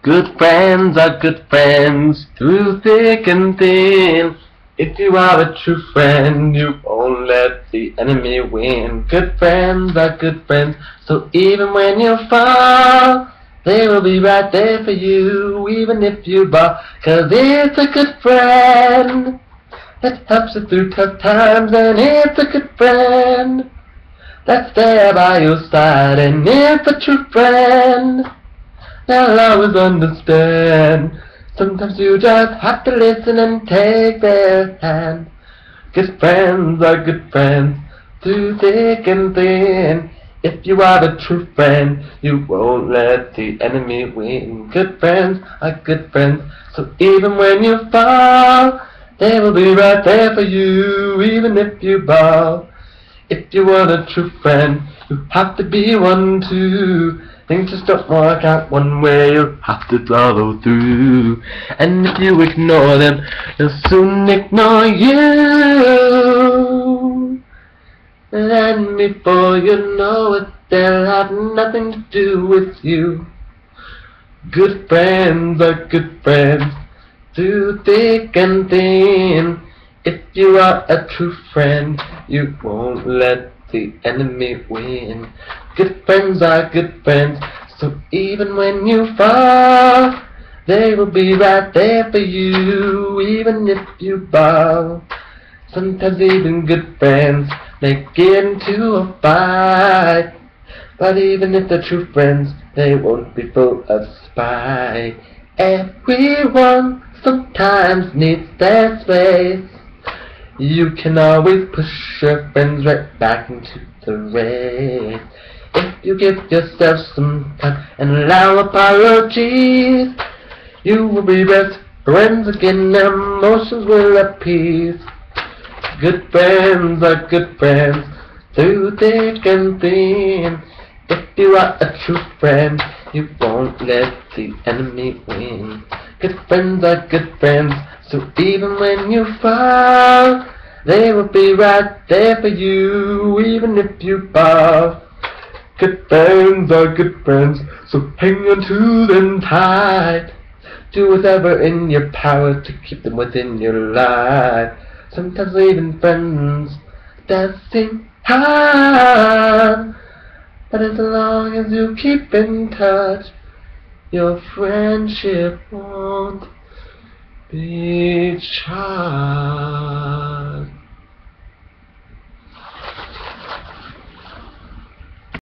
Good friends are good friends through thick and thin. If you are a true friend, you won't let the enemy win. Good friends are good friends, so even when you fall, they will be right there for you, even if you fall. 'Cause it's a good friend that helps you through tough times, and it's a good friend that's there by your side. And it's a true friend, they'll always understand. Sometimes you just have to listen and take their hand. Good friends are good friends through thick and thin. If you are a true friend, you won't let the enemy win. Good friends are good friends, so even when you fall, they will be right there for you, even if you fall. If you want a true friend, you have to be one too. Things just don't work out one way, you'll have to follow through. And if you ignore them, they'll soon ignore you. And before you know it, they'll have nothing to do with you. Good friends are good friends through thick and thin. If you are a true friend, you won't let the enemy win. Good friends are good friends, so even when you fall, they will be right there for you, even if you fall. Sometimes even good friends may get into a fight, but even if they're true friends, they won't be full of spite. Everyone sometimes needs their space. You can always push your friends right back into the race. If you give yourself some time and allow apologies, you will be best friends again, emotions will appease. Good friends are good friends through thick and thin. If you are a true friend, you won't let the enemy win. Good friends are good friends, so even when you fall, they will be right there for you, even if you fall. Good friends are good friends, so hang on to them tight. Do whatever in your power to keep them within your life. Sometimes even friends that seem hard, but as long as you keep in touch, your friendship won't be charged.